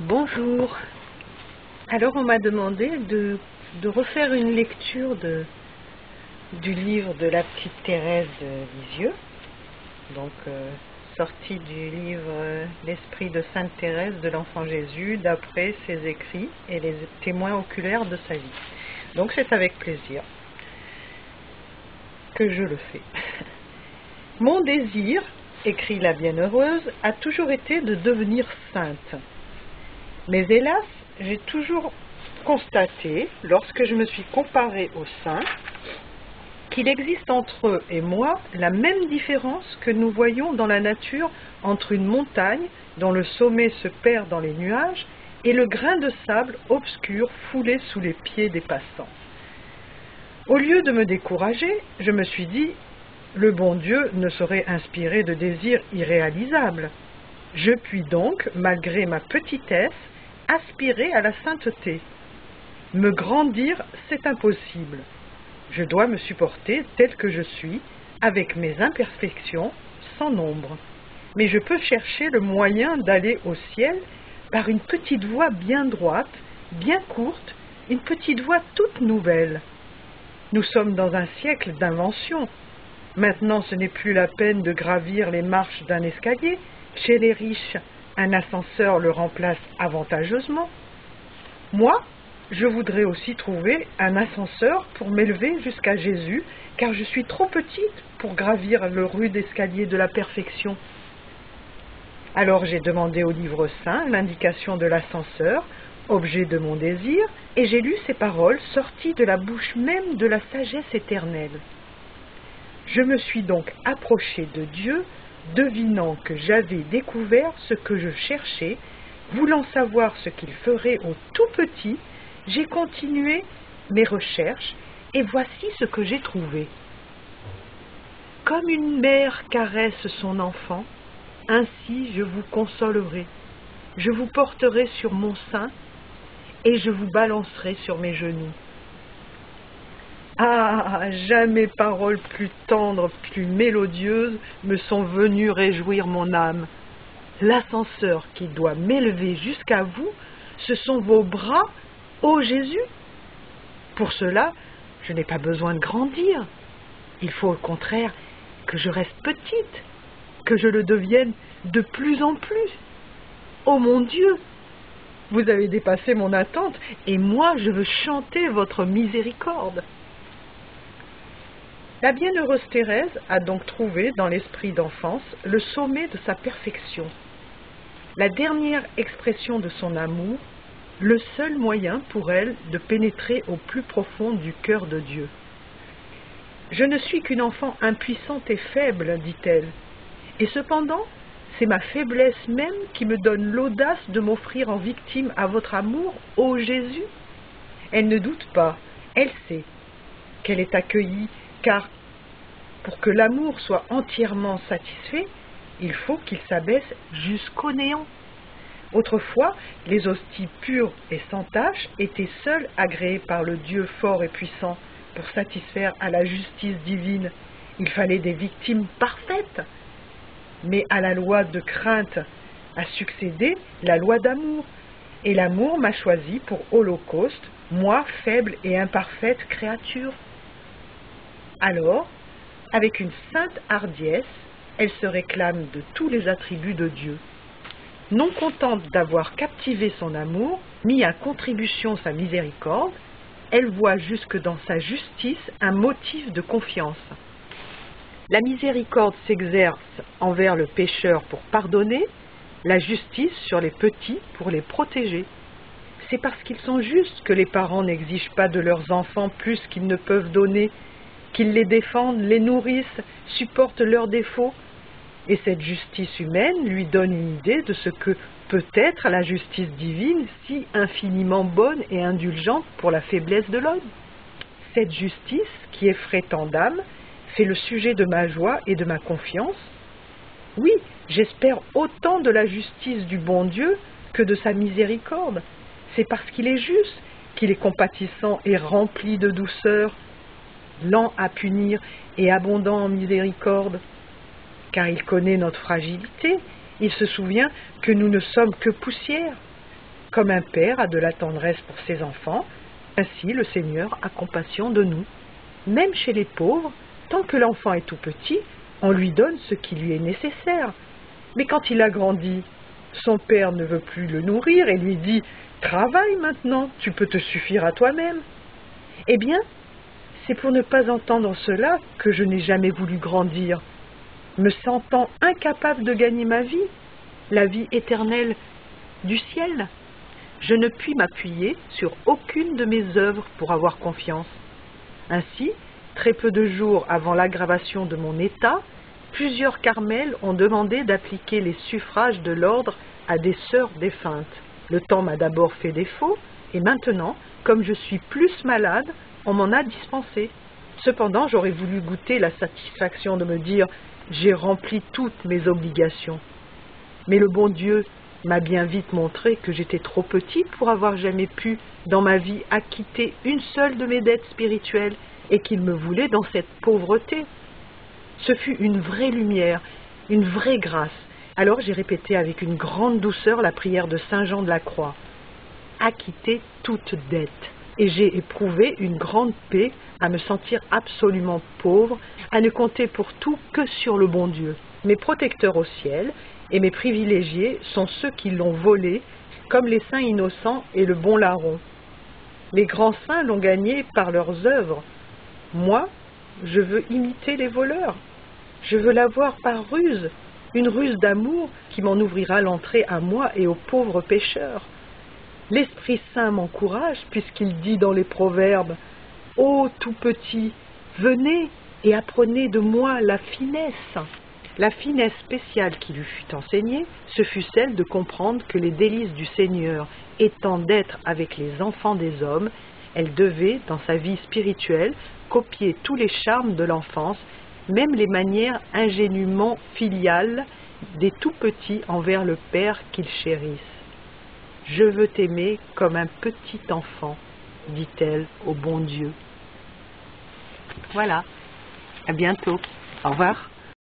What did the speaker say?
Bonjour. Alors on m'a demandé de refaire une lecture du livre de la petite Thérèse de Lisieux, donc sortie du livre L'Esprit de Sainte Thérèse de l'Enfant Jésus, d'après ses écrits et les témoins oculaires de sa vie. Donc c'est avec plaisir que je le fais. Mon désir, écrit la bienheureuse, a toujours été de devenir sainte. Mais hélas, j'ai toujours constaté, lorsque je me suis comparée aux saints, qu'il existe entre eux et moi la même différence que nous voyons dans la nature entre une montagne dont le sommet se perd dans les nuages et le grain de sable obscur foulé sous les pieds des passants. Au lieu de me décourager, je me suis dit, le bon Dieu ne saurait inspirer de désirs irréalisables. Je puis donc, malgré ma petitesse, aspirer à la sainteté. Me grandir, c'est impossible. Je dois me supporter tel que je suis, avec mes imperfections, sans nombre. Mais je peux chercher le moyen d'aller au ciel par une petite voie bien droite, bien courte, une petite voie toute nouvelle. Nous sommes dans un siècle d'invention. Maintenant, ce n'est plus la peine de gravir les marches d'un escalier. Chez les riches, un ascenseur le remplace avantageusement. Moi, je voudrais aussi trouver un ascenseur pour m'élever jusqu'à Jésus, car je suis trop petite pour gravir le rude escalier de la perfection. Alors j'ai demandé au livre saint l'indication de l'ascenseur, objet de mon désir, et j'ai lu ces paroles sorties de la bouche même de la sagesse éternelle. Je me suis donc approchée de Dieu, devinant que j'avais découvert ce que je cherchais, voulant savoir ce qu'il ferait au tout petit, j'ai continué mes recherches et voici ce que j'ai trouvé. Comme une mère caresse son enfant, ainsi je vous consolerai, je vous porterai sur mon sein et je vous balancerai sur mes genoux. Ah, jamais paroles plus tendres, plus mélodieuses me sont venues réjouir mon âme. L'ascenseur qui doit m'élever jusqu'à vous, ce sont vos bras, ô Jésus. Pour cela, je n'ai pas besoin de grandir. Il faut au contraire que je reste petite, que je le devienne de plus en plus. Ô mon Dieu, vous avez dépassé mon attente et moi je veux chanter votre miséricorde. La bienheureuse Thérèse a donc trouvé dans l'esprit d'enfance le sommet de sa perfection, la dernière expression de son amour, le seul moyen pour elle de pénétrer au plus profond du cœur de Dieu. « Je ne suis qu'une enfant impuissante et faible, dit-elle, et cependant, c'est ma faiblesse même qui me donne l'audace de m'offrir en victime à votre amour, ô Jésus. » Elle ne doute pas, elle sait qu'elle est accueillie, car pour que l'amour soit entièrement satisfait, il faut qu'il s'abaisse jusqu'au néant. Autrefois, les hosties pures et sans tache étaient seules agréées par le Dieu fort et puissant pour satisfaire à la justice divine. Il fallait des victimes parfaites. Mais à la loi de crainte a succédé la loi d'amour, et l'amour m'a choisi pour holocauste, moi faible et imparfaite créature. Alors, avec une sainte hardiesse, elle se réclame de tous les attributs de Dieu. Non contente d'avoir captivé son amour, mis à contribution sa miséricorde, elle voit jusque dans sa justice un motif de confiance. La miséricorde s'exerce envers le pécheur pour pardonner, la justice sur les petits pour les protéger. C'est parce qu'ils sont justes que les parents n'exigent pas de leurs enfants plus qu'ils ne peuvent donner, qu'ils les défendent, les nourrissent, supportent leurs défauts. Et cette justice humaine lui donne une idée de ce que peut être la justice divine, si infiniment bonne et indulgente pour la faiblesse de l'homme. Cette justice, qui effraie tant d'âmes, fait le sujet de ma joie et de ma confiance. Oui, j'espère autant de la justice du bon Dieu que de sa miséricorde. C'est parce qu'il est juste, qu'il est compatissant et rempli de douceur, lent à punir et abondant en miséricorde. Car il connaît notre fragilité, il se souvient que nous ne sommes que poussière. Comme un père a de la tendresse pour ses enfants, ainsi le Seigneur a compassion de nous. Même chez les pauvres, tant que l'enfant est tout petit, on lui donne ce qui lui est nécessaire. Mais quand il a grandi, son père ne veut plus le nourrir et lui dit « Travaille maintenant, tu peux te suffire à toi-même. » Eh bien, c'est pour ne pas entendre cela que je n'ai jamais voulu grandir, me sentant incapable de gagner ma vie, la vie éternelle du ciel. Je ne puis m'appuyer sur aucune de mes œuvres pour avoir confiance. Ainsi, très peu de jours avant l'aggravation de mon état, plusieurs carmels ont demandé d'appliquer les suffrages de l'ordre à des sœurs défuntes. Le temps m'a d'abord fait défaut, et maintenant, comme je suis plus malade, on m'en a dispensé. Cependant, j'aurais voulu goûter la satisfaction de me dire « j'ai rempli toutes mes obligations ». Mais le bon Dieu m'a bien vite montré que j'étais trop petit pour avoir jamais pu, dans ma vie, acquitter une seule de mes dettes spirituelles et qu'il me voulait dans cette pauvreté. Ce fut une vraie lumière, une vraie grâce. Alors j'ai répété avec une grande douceur la prière de Saint Jean de la Croix. Acquitter toute dette. Et j'ai éprouvé une grande paix à me sentir absolument pauvre, à ne compter pour tout que sur le bon Dieu. Mes protecteurs au ciel et mes privilégiés sont ceux qui l'ont volé, comme les saints innocents et le bon larron. Les grands saints l'ont gagné par leurs œuvres. Moi, je veux imiter les voleurs. Je veux l'avoir par ruse, une ruse d'amour qui m'en ouvrira l'entrée à moi et aux pauvres pécheurs. L'Esprit Saint m'encourage puisqu'il dit dans les Proverbes « Ô tout petit, venez et apprenez de moi la finesse ». La finesse spéciale qui lui fut enseignée, ce fut celle de comprendre que les délices du Seigneur étant d'être avec les enfants des hommes, elle devait, dans sa vie spirituelle, copier tous les charmes de l'enfance, même les manières ingénument filiales des tout-petits envers le Père qu'ils chérissent. « Je veux t'aimer comme un petit enfant », dit-elle au bon Dieu. Voilà, à bientôt, au revoir.